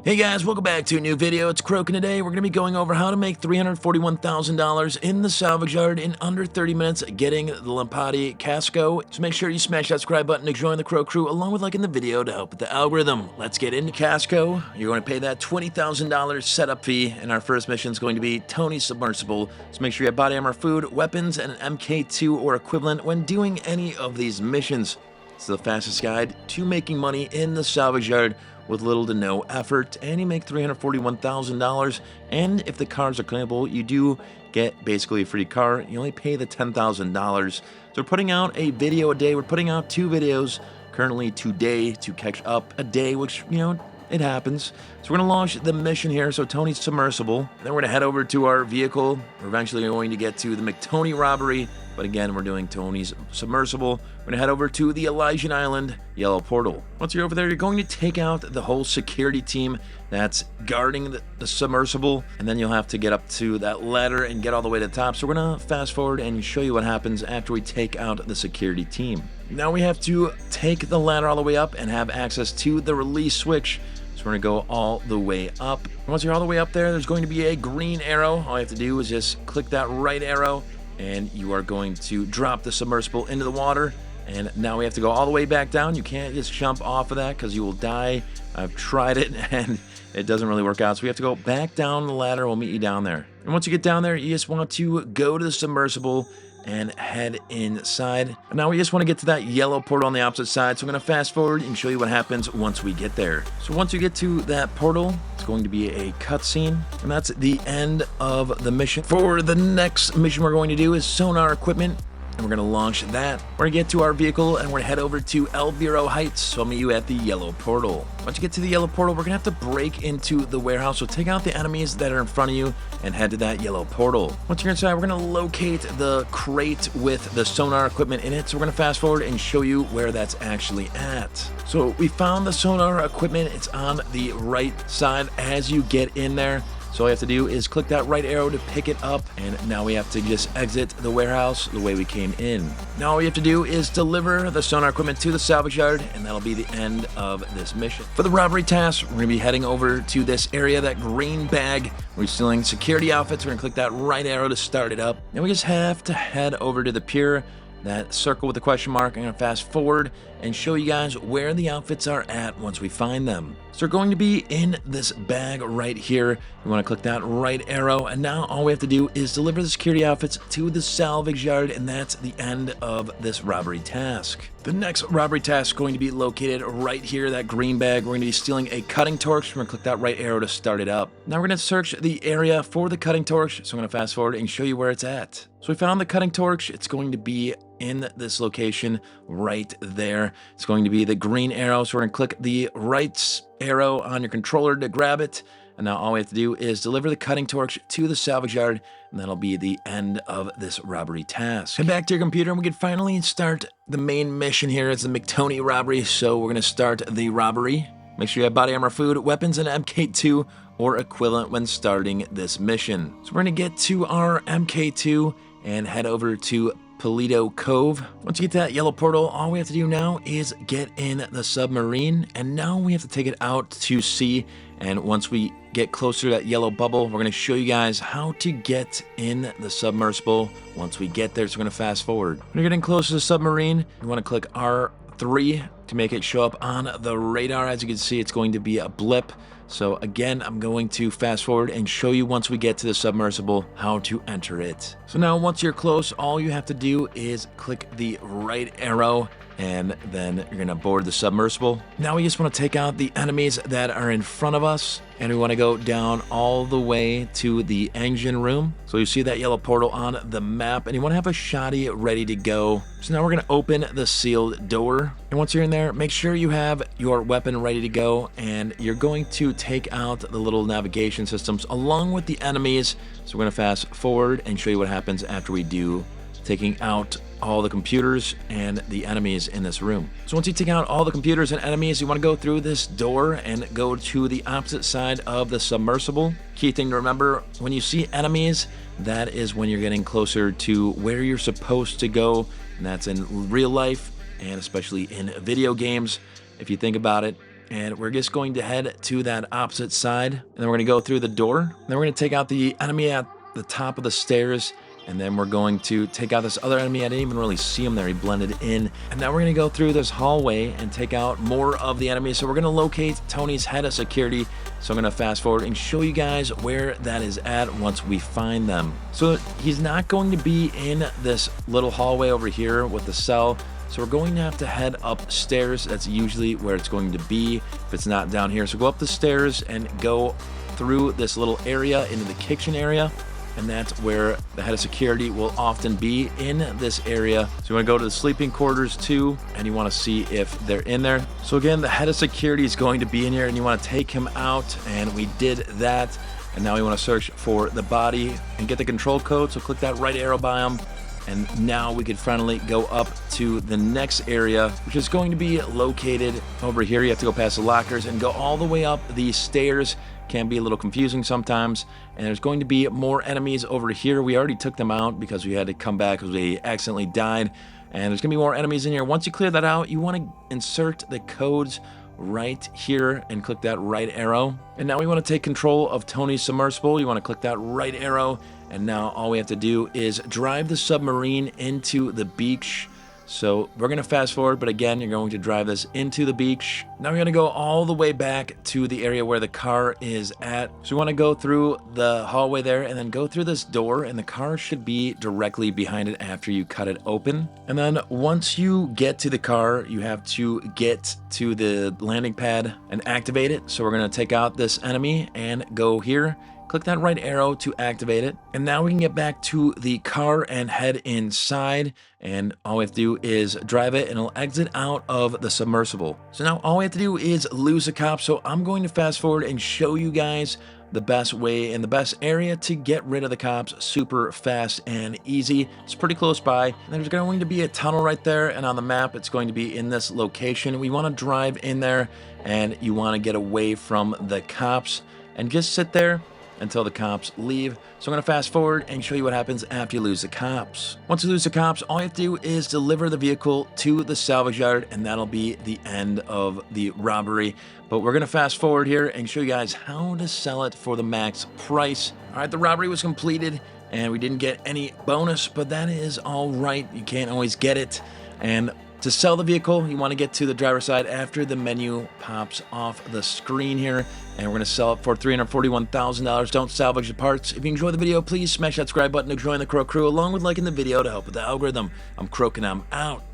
Hey guys, welcome back to a new video. It's Croak, and today we're going to be going over how to make $341,000 in the Salvage Yard in under 30 minutes getting the Lampadati Casco. So make sure you smash that subscribe button to join the Croak crew along with liking the video to help with the algorithm. Let's get into Casco. You're going to pay that $20,000 setup fee, and our first mission is going to be Tony's Submersible. So make sure you have body armor, food, weapons, and an MK2 or equivalent when doing any of these missions. It's the fastest guide to making money in the Salvage Yard with little to no effort, and you make $341,000. And if the cars are claimable, you do get basically a free car. You only pay the $10,000. So we're putting out a video a day. We're putting out 2 videos currently today to catch up a day, which, you know, it happens. So we're going to launch the mission here. So Tony's Submersible. Then we're going to head over to our vehicle. We're eventually going to get to the MCTONY robbery. But again, we're doing Tony's Submersible. We're going to head over to the Elysian Island Yellow Portal. Once you're over there, you're going to take out the whole security team that's guarding the submersible. And then you'll have to get up to that ladder and get all the way to the top. So we're going to fast forward and show you what happens after we take out the security team. Now we have to take the ladder all the way up and have access to the release switch. So we're going to go all the way up. Once you're all the way up there, there's going to be a green arrow. All you have to do is just click that right arrow, and you are going to drop the submersible into the water. And now we have to go all the way back down. You can't just jump off of that because you will die. I've tried it and it doesn't really work out. So we have to go back down the ladder. We'll meet you down there. And once you get down there, you just want to go to the submersible and head inside. And now we just want to get to that yellow portal on the opposite side. So I'm going to fast forward and show you what happens once we get there. So once you get to that portal, it's going to be a cutscene, and that's the end of the mission. For the next mission we're going to do is sonar equipment, and we're going to launch that. We're going to get to our vehicle and we're going to head over to El Vero Heights. So I'll meet you at the yellow portal. Once you get to the yellow portal, we're going to have to break into the warehouse. So take out the enemies that are in front of you and head to that yellow portal. Once you're inside, we're going to locate the crate with the sonar equipment in it. So we're going to fast forward and show you where that's actually at. So we found the sonar equipment. It's on the right side as you get in there. So all you have to do is click that right arrow to pick it up, and now we have to just exit the warehouse the way we came in. Now all you have to do is deliver the sonar equipment to the salvage yard, and that'll be the end of this mission. For the robbery task, we're going to be heading over to this area, that green bag. We're stealing security outfits. We're going to click that right arrow to start it up. And we just have to head over to the pier, that circle with the question mark. I'm going to fast forward and show you guys where the outfits are at once we find them. So they're going to be in this bag right here. You want to click that right arrow, and now all we have to do is deliver the security outfits to the salvage yard, and that's the end of this robbery task. The next robbery task is going to be located right here, that green bag. We're going to be stealing a cutting torch. We're going to click that right arrow to start it up. Now we're going to search the area for the cutting torch, so I'm going to fast forward and show you where it's at. So we found the cutting torch. It's going to be in this location right there. It's going to be the green arrow, so we're going to click the right arrow on your controller to grab it. And now all we have to do is deliver the cutting torch to the salvage yard, and that'll be the end of this robbery task. Head back to your computer and we can finally start the main mission here. It's the MCTONY robbery, so we're going to start the robbery. Make sure you have body armor, food, weapons, and MK2 or equivalent when starting this mission. So we're going to get to our MK2 and head over to Paleto Cove. Once you get to that yellow portal, all we have to do now is get in the submarine, and now we have to take it out to sea. And once we get closer to that yellow bubble, we're going to show you guys how to get in the submersible once we get there. So we're going to fast forward. When you're getting close to the submarine, you want to click R3 to make it show up on the radar. As you can see, it's going to be a blip. So again, I'm going to fast forward and show you once we get to the submersible how to enter it. So now once you're close, all you have to do is click the right arrow, and then you're going to board the submersible. Now we just want to take out the enemies that are in front of us, and we want to go down all the way to the engine room. So you see that yellow portal on the map, and you want to have a shotty ready to go. So now we're going to open the sealed door, and once you're in there, make sure you have your weapon ready to go, and you're going to take out the little navigation systems along with the enemies. So we're going to fast forward and show you what happens after we do, taking out all the computers and the enemies in this room. So once you take out all the computers and enemies, you want to go through this door and go to the opposite side of the submersible. Key thing to remember, when you see enemies, that is when you're getting closer to where you're supposed to go, and that's in real life and especially in video games. If you think about it, and we're just going to head to that opposite side, and then we're going to go through the door, and then we're going to take out the enemy at the top of the stairs, and then we're going to take out this other enemy. I didn't even really see him there, he blended in. And now we're going to go through this hallway and take out more of the enemies. So we're going to locate Tony's head of security. So I'm going to fast forward and show you guys where that is at once we find them. So he's not going to be in this little hallway over here with the cell. So we're going to have to head upstairs. That's usually where it's going to be if it's not down here. So go up the stairs and go through this little area into the kitchen area. And that's where the head of security will often be, in this area. So you want to go to the sleeping quarters too, and you want to see if they're in there. So again, the head of security is going to be in here, and you want to take him out, and we did that. And now we want to search for the body and get the control code. So click that right arrow by him. And now we could finally go up to the next area, which is going to be located over here. You have to go past the lockers and go all the way up these stairs. Can be a little confusing sometimes. And there's going to be more enemies over here. We already took them out because we had to come back because we accidentally died. And there's going to be more enemies in here. Once you clear that out, you want to insert the codes right here and click that right arrow. And now we want to take control of Tony's submersible. You want to click that right arrow. And now all we have to do is drive the submarine into the beach. So we're going to fast forward, but again, you're going to drive this into the beach. Now we're going to go all the way back to the area where the car is at. So we want to go through the hallway there and then go through this door, and the car should be directly behind it after you cut it open. And then once you get to the car, you have to get to the landing pad and activate it. So we're going to take out this enemy and go here. Click that right arrow to activate it. And now we can get back to the car and head inside. And all we have to do is drive it, and it'll exit out of the submersible. So now all we have to do is lose the cop. So I'm going to fast forward and show you guys the best way and the best area to get rid of the cops super fast and easy. It's pretty close by. And there's going to be a tunnel right there, and on the map it's going to be in this location. We want to drive in there, and you want to get away from the cops and just sit there until the cops leave. So I'm going to fast forward and show you what happens after you lose the cops. Once you lose the cops, all you have to do is deliver the vehicle to the salvage yard, and that'll be the end of the robbery. But we're going to fast forward here and show you guys how to sell it for the max price. All right, the robbery was completed, and we didn't get any bonus, but that is all right. You can't always get it. And to sell the vehicle, you want to get to the driver's side after the menu pops off the screen here, and we're going to sell it for $341,000. Don't salvage the parts. If you enjoyed the video, please smash that subscribe button to join the Crow Crew, along with liking the video to help with the algorithm. I'm Croak, and I'm out.